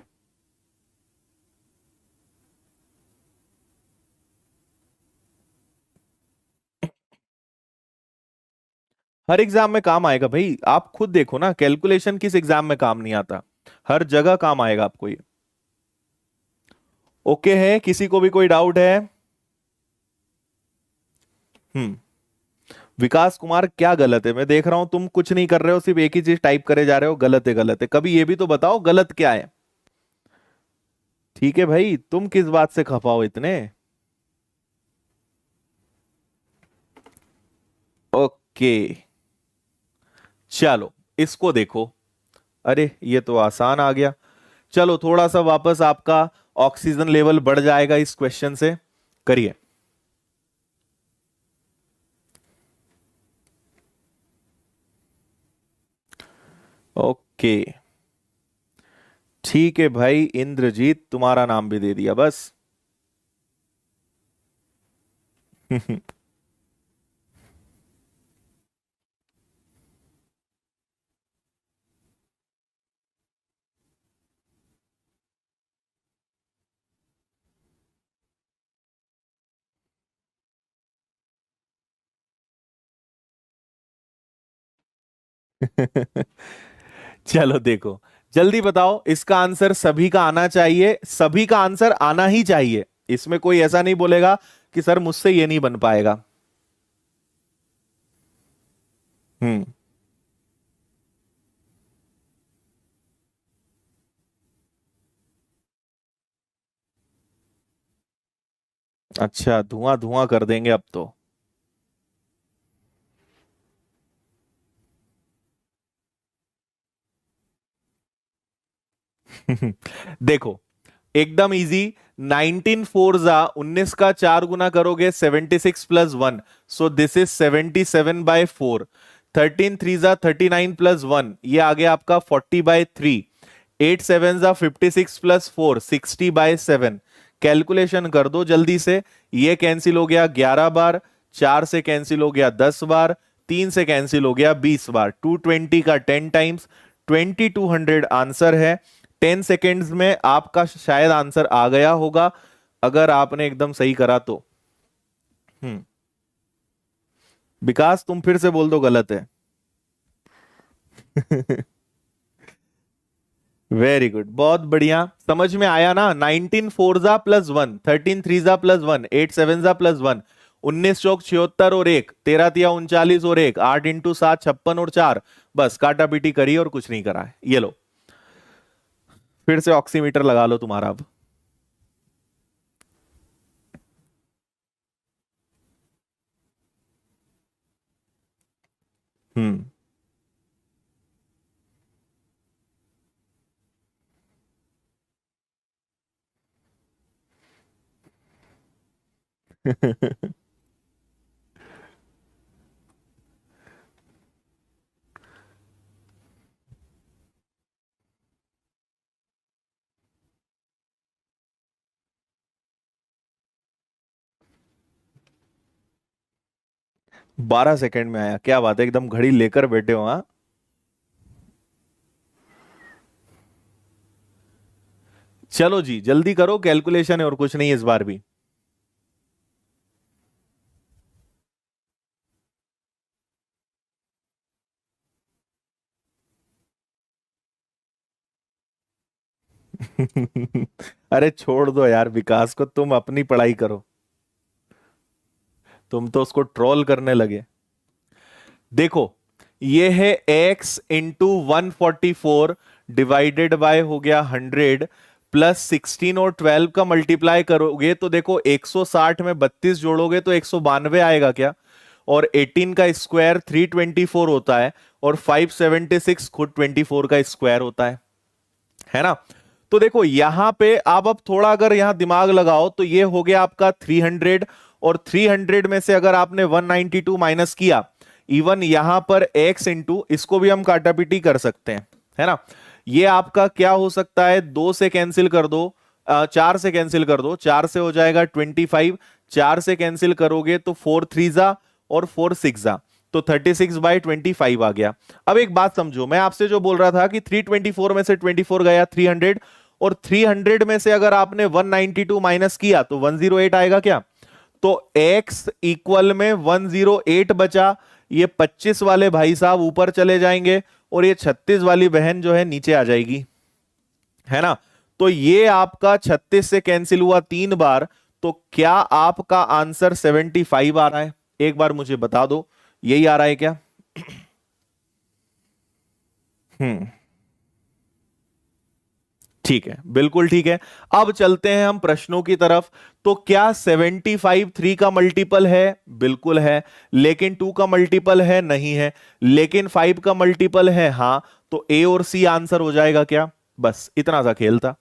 हर एग्जाम में काम आएगा भाई, आप खुद देखो ना, कैलकुलेशन किस एग्जाम में काम नहीं आता? हर जगह काम आएगा आपको ये। ओके है, किसी को भी कोई डाउट है? हम्म। विकास कुमार क्या गलत है? मैं देख रहा हूं तुम कुछ नहीं कर रहे हो, सिर्फ एक ही चीज टाइप करे जा रहे हो, गलत है गलत है। कभी ये भी तो बताओ गलत क्या है। ठीक है भाई, तुम किस बात से खफा हो इतने? ओके, चलो इसको देखो। अरे ये तो आसान आ गया। चलो थोड़ा सा वापस आपका ऑक्सीजन लेवल बढ़ जाएगा इस क्वेश्चन से। करिए। ओके, ठीक है भाई, इंद्रजीत तुम्हारा नाम भी दे दिया बस। चलो देखो, जल्दी बताओ, इसका आंसर सभी का आना चाहिए, सभी का आंसर आना ही चाहिए। इसमें कोई ऐसा नहीं बोलेगा कि सर मुझसे ये नहीं बन पाएगा। हम्म। अच्छा, धुआं धुआं कर देंगे अब तो। देखो, एकदम इजी। 19 फोर जा 19 का 4 गुना करोगे 76 plus 1, so this is 77/4। 13 three जा 39 प्लस 1, ये आ गया आपका 40/3। 8 सेवन जा 56 प्लस 4 60/7। कैलकुलेशन कर दो जल्दी से। ये कैंसिल हो गया 11 बार, 4 से कैंसिल हो गया 10 बार, 3 से कैंसिल हो गया 20 बार। 220 का 10 टाइम्स 2200 आंसर है। 10 सेकेंड्स में आपका शायद आंसर आ गया होगा, अगर आपने एकदम सही करा तो। हम्म। विकास तुम फिर से बोल दो गलत है। वेरी गुड, बहुत बढ़िया, समझ में आया ना। 19 फोर जा प्लस 1, 13 थ्री जा प्लस 1, 8 सेवन जा प्लस 1, 19 चौक 76 और 1, 13 तिया 39 और 1, 8 इंटू 7 56 और 4। बस काटा पीटी करी और कुछ नहीं करा है। ये लो, फिर से ऑक्सीमीटर लगा लो तुम्हारा अब। हम्म। हम्म। 12 सेकंड में आया, क्या बात है, एकदम घड़ी लेकर बैठे हो हाँ। चलो जी जल्दी करो, कैलकुलेशन है और कुछ नहीं इस बार भी। अरे छोड़ दो यार विकास को, तुम अपनी पढ़ाई करो। तुम तो उसको ट्रोल करने लगे। देखो, ये है x इंटू 144 डिवाइडेड बाय हो गया 100, प्लस 16 और 12 का मल्टीप्लाई करोगे तो देखो 160 में 32 जोड़ोगे तो 192 आएगा क्या। और 18 का स्क्वायर 324 होता है, और 576 खुद 24 का स्क्वायर होता है ना। तो देखो यहां पे आप अब थोड़ा अगर यहां दिमाग लगाओ तो ये हो गया आपका 300, और 300 में से अगर आपने 192 माइनस किया, इवन यहां पर x इंटू, इसको भी हम काटापीटी कर सकते हैं, है ना। ये आपका क्या हो सकता है, 2 से कैंसिल कर दो, 4 से कैंसिल कर दो, 4 से हो जाएगा 25, 4 से कैंसिल करोगे तो 4 थ्री जा और 4 सिक्स जा, तो 36/25 आ गया। अब एक बात समझो, मैं आपसे जो बोल रहा था कि 324 में से 24 गया 300, और 300 में से अगर आपने 192 माइनस किया तो 108 आएगा क्या। तो x इक्वल में 108 बचा। ये 25 वाले भाई साहब ऊपर चले जाएंगे, और ये 36 वाली बहन जो है नीचे आ जाएगी, है ना। तो ये आपका 36 से कैंसिल हुआ 3 बार, तो क्या आपका आंसर 75 आ रहा है, एक बार मुझे बता दो, यही आ रहा है क्या। हम्म। ठीक है, बिल्कुल ठीक है। अब चलते हैं हम प्रश्नों की तरफ। तो क्या 75 3 का मल्टीपल है, बिल्कुल है। लेकिन 2 का मल्टीपल है, नहीं है। लेकिन 5 का मल्टीपल है, हां। तो ए और सी आंसर हो जाएगा क्या। बस इतना सा खेल था।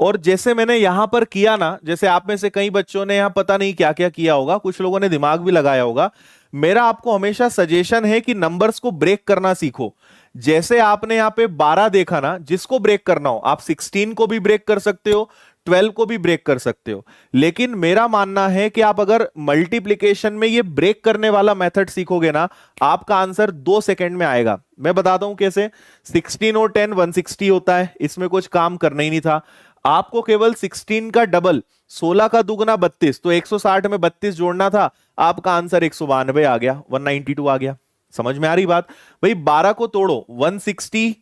और जैसे मैंने यहां पर किया ना, जैसे आप में से कई बच्चों ने यहां पता नहीं क्या क्या किया होगा, कुछ लोगों ने दिमाग भी लगाया होगा। मेरा आपको हमेशा सजेशन है कि नंबर्स को ब्रेक करना सीखो। जैसे आपने यहां पे 12 देखा ना, जिसको ब्रेक करना हो आप 16 को भी ब्रेक कर सकते हो, 12 को भी ब्रेक कर सकते हो। लेकिन मेरा मानना है कि आप अगर मल्टीप्लिकेशन में ये ब्रेक करने वाला मेथड सीखोगे ना, आपका आंसर 2 सेकंड में आएगा। मैं बताता हूं कैसे। 16 और 10 160 होता है, इसमें कुछ काम करना ही नहीं था। आपको केवल 16 का डबल, 16 का दुगना 32, तो 160 में 32 जोड़ना था, आपका आंसर 192 आ गया, 192 आ गया। समझ में आ रही बात? भाई 12 को तोड़ो, 160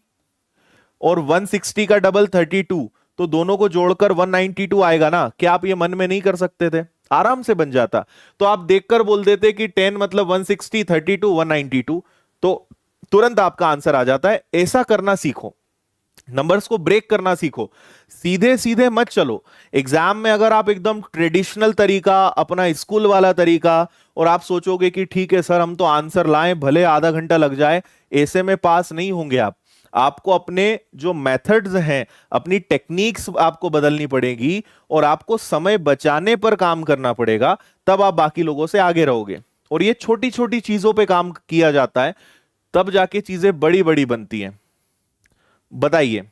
और 160 का डबल 32, तो दोनों को जोड़कर 192 आएगा ना। क्या आप ये मन में नहीं कर सकते थे? आराम से बन जाता। तो आप देखकर बोल देते कि 10 मतलब 160, 32 192, तो तुरंत आपका आंसर आ जाता है। ऐसा करना सीखो, नंबर्स को ब्रेक करना सीखो, सीधे सीधे मत चलो। एग्जाम में अगर आप एकदम ट्रेडिशनल तरीका, अपना स्कूल वाला तरीका, और आप सोचोगे कि ठीक है सर हम तो आंसर लाएं भले आधा घंटा लग जाए, ऐसे में पास नहीं होंगे आप। आपको अपने जो मेथड्स हैं, अपनी टेक्निक्स आपको बदलनी पड़ेगी, और आपको समय बचाने पर काम करना पड़ेगा, तब आप बाकी लोगों से आगे रहोगे। और ये छोटी छोटी चीजों पे काम किया जाता है, तब जाके चीजें बड़ी बड़ी बनती हैं। बताइए।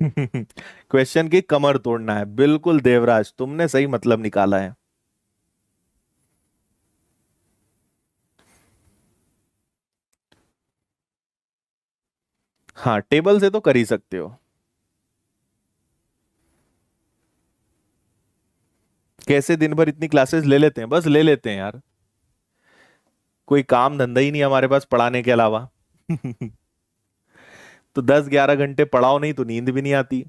क्वेश्चन की कमर तोड़ना है, बिल्कुल देवराज, तुमने सही मतलब निकाला है। हाँ, टेबल से तो कर ही सकते हो। कैसे दिन भर इतनी क्लासेस ले लेते हैं? बस ले लेते हैं यार, कोई काम धंधा ही नहीं हमारे पास पढ़ाने के अलावा। तो 10-11 घंटे पढ़ाओ नहीं तो नींद भी नहीं आती।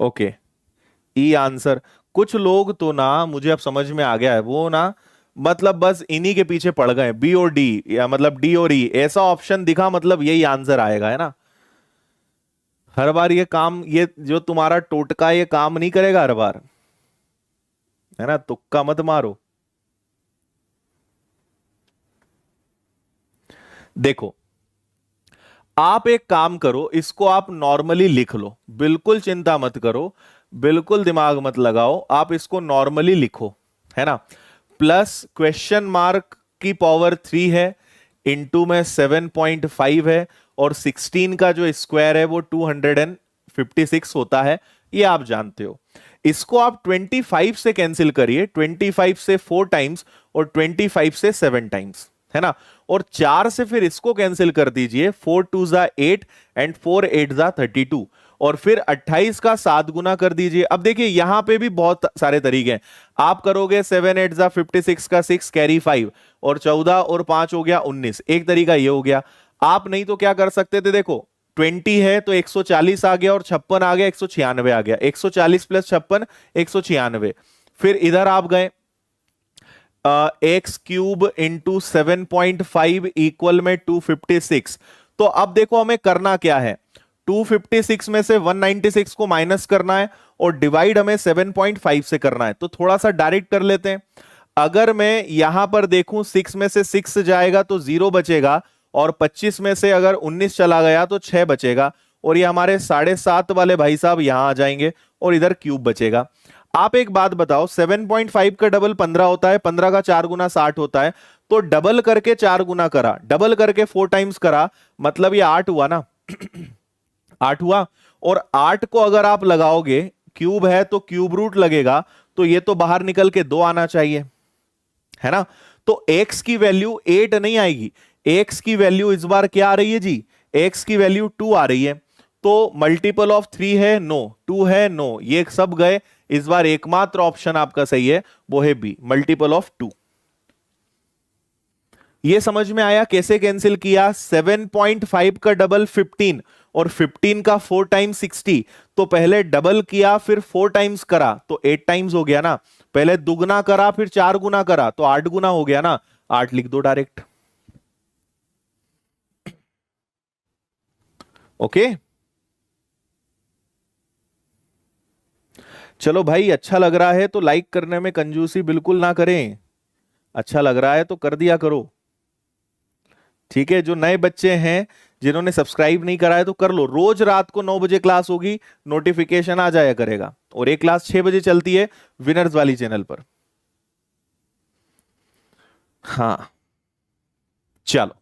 ओके, ई आंसर। कुछ लोग तो ना, मुझे अब समझ में आ गया है, वो ना मतलब बस इन्हीं के पीछे पड़ गए, बी और डी, या मतलब डी और ई, ऐसा ऑप्शन दिखा मतलब यही आंसर आएगा, है ना। हर बार ये काम, ये जो तुम्हारा टोटका, ये काम नहीं करेगा हर बार, है ना। तुक्का मत मारो। देखो, आप एक काम करो, इसको आप नॉर्मली लिख लो, बिल्कुल चिंता मत करो, बिल्कुल दिमाग मत लगाओ, आप इसको नॉर्मली लिखो, है ना। प्लस क्वेश्चन मार्क की पावर 3 है, इनटू में 7.5 है, और 16 का जो स्क्वायर है वो 256 होता है, ये आप जानते हो। इसको आप 25 से कैंसिल करिए, 25 से 4 टाइम्स, और 25 से 7 टाइम्स, है ना। और 4 से फिर इसको कैंसिल कर दीजिए, 4 2 जा 8 एंड 4 8 जा 32, और फिर 28 का 7 गुना कर दीजिए। अब देखिए यहां पे भी बहुत सारे तरीके हैं। आप करोगे 7 8 जा 56 का 6 कैरी 5, और 14 और 5 हो गया 19, एक तरीका ये हो गया। आप नहीं तो क्या कर सकते थे, देखो 20 है तो 140 आ गया, और 56 आ गया, 196 आ गया, 140 प्लस 56 196। फिर इधर आप गए, एक्स क्यूब इंटू 7.5 इक्वल में 256। तो अब देखो हमें करना क्या है, 256 में से 196 को माइनस करना है, और डिवाइड हमें 7.5 से करना है। तो थोड़ा सा डायरेक्ट कर लेते हैं। अगर मैं यहां पर देखूं, 6 में से 6 जाएगा तो 0 बचेगा, और 25 में से अगर 19 चला गया तो 6 बचेगा, और ये हमारे 7.5 वाले भाई साहब यहां आ जाएंगे, और इधर क्यूब बचेगा। आप एक बात बताओ, 7.5 का डबल 15 होता है, 15 का 4 गुना 60 होता है, तो डबल करके 4 गुना करा, डबल करके 4 टाइम्स करा, मतलब ये 8 हुआ ना। 8 हुआ, और 8 को अगर आप लगाओगे, क्यूब है तो क्यूब रूट लगेगा, तो ये तो बाहर निकल के 2 आना चाहिए, है ना। तो x की वैल्यू 8 नहीं आएगी, x की वैल्यू इस बार क्या आ रही है जी, x की वैल्यू 2 आ रही है। तो मल्टीपल ऑफ 3 है, नो, 2 है, नो, ये सब गए। इस बार एकमात्र ऑप्शन आपका सही है, वो है बी, मल्टीपल ऑफ 2। ये समझ में आया कैसे कैंसिल किया? 7.5 का डबल 15, और 15 का 4 टाइम्स 60, तो पहले डबल किया फिर 4 टाइम्स करा तो 8 टाइम्स हो गया ना। पहले दुगना करा फिर 4 गुना करा तो 8 गुना हो गया ना। 8 लिख दो डायरेक्ट। ओके, चलो भाई, अच्छा लग रहा है तो लाइक करने में कंजूसी बिल्कुल ना करें, अच्छा लग रहा है तो कर दिया करो। ठीक है, जो नए बच्चे हैं जिन्होंने सब्सक्राइब नहीं करा है तो कर लो, रोज रात को 9 बजे क्लास होगी, नोटिफिकेशन आ जाया करेगा, और एक क्लास 6 बजे चलती है विनर्स वाली चैनल पर। हाँ, चलो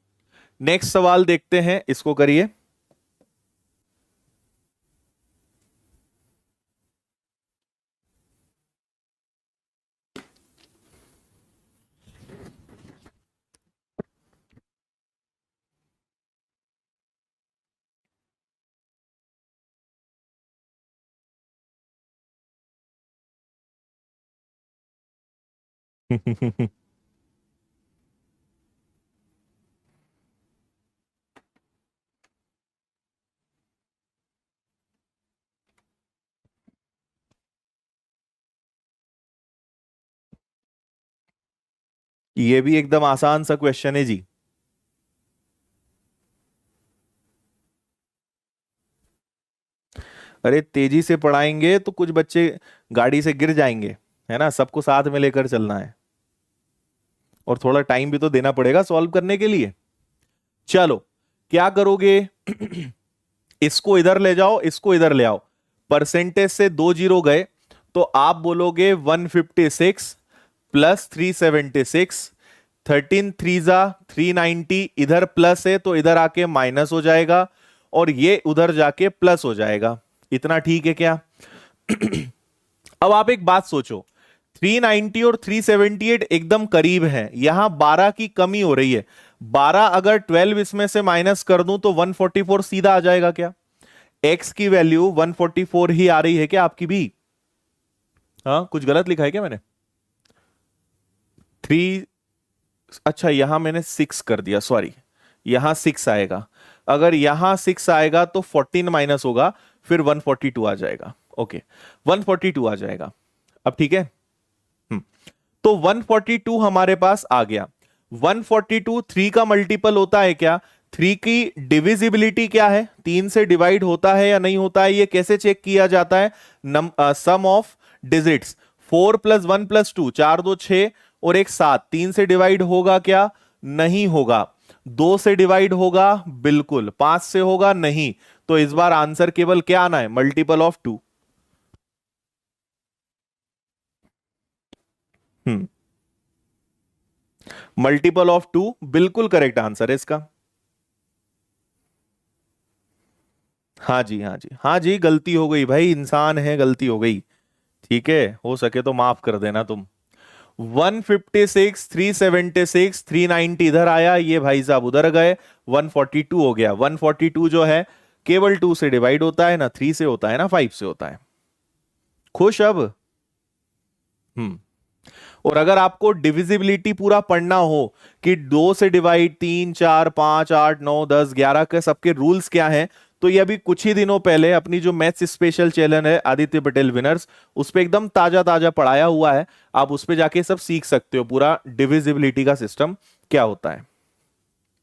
नेक्स्ट सवाल देखते हैं, इसको करिए। ये भी एकदम आसान सा क्वेश्चन है जी। अरे तेजी से पढ़ाएंगे तो कुछ बच्चे गाड़ी से गिर जाएंगे, है ना, सबको साथ में लेकर चलना है, और थोड़ा टाइम भी तो देना पड़ेगा सॉल्व करने के लिए। चलो क्या करोगे, इसको इधर ले जाओ, इसको इधर ले आओ, परसेंटेज से 2 जीरो गए, तो आप बोलोगे 156 प्लस 376, 13 थ्री जा 390, इधर प्लस है तो इधर आके माइनस हो जाएगा, और ये उधर जाके प्लस हो जाएगा। इतना ठीक है क्या? अब आप एक बात सोचो, 390 और 378 एकदम करीब है, यहां 12 की कमी हो रही है। 12 अगर 12 इसमें से माइनस कर दूं तो 144 सीधा आ जाएगा क्या? x की वैल्यू 144 ही आ रही है क्या आपकी भी? हाँ, कुछ गलत लिखा है क्या मैंने? 3, अच्छा यहां मैंने 6 कर दिया, सॉरी, यहां 6 आएगा। अगर यहां 6 आएगा तो 14 माइनस होगा, फिर 142 आ जाएगा। ओके, 142 आ जाएगा। अब ठीक है। तो 142 हमारे पास आ गया। 142 3 का मल्टीपल होता है क्या? 3 की डिविजिबिलिटी क्या है? 3 से डिवाइड होता है या नहीं होता है, ये कैसे चेक किया जाता है? सम ऑफ डिजिट्स, 4 प्लस 1 प्लस 2, 4 2 6 और एक 7, 3 से डिवाइड होगा क्या? नहीं होगा। 2 से डिवाइड होगा? बिल्कुल। 5 से होगा? नहीं। तो इस बार आंसर केवल क्या आना है? Multiple of 2। मल्टीपल ऑफ 2 बिल्कुल करेक्ट आंसर है इसका। हाँ जी, हाँ जी, हाँ जी, गलती हो गई भाई, इंसान है, गलती हो गई। ठीक है, हो सके तो माफ कर देना तुम। 156, 376, 390 इधर आया, ये भाई साहब उधर गए, 142 हो गया। 142 जो है केवल 2 से डिवाइड होता है ना, 3 से होता है ना, 5 से होता है। खुश अब? हम्म। और अगर आपको डिविजिबिलिटी पूरा पढ़ना हो कि 2 से डिवाइड, 3 4 5 8 9 10 11 के सबके रूल्स क्या हैं, तो ये अभी कुछ ही दिनों पहले अपनी जो मैथ्स स्पेशल चैनल है आदित्य पटेल विनर्स, उस पे एकदम ताजा ताजा पढ़ाया हुआ है। आप उस पे जाके सब सीख सकते हो पूरा डिविजिबिलिटी का सिस्टम क्या होता है।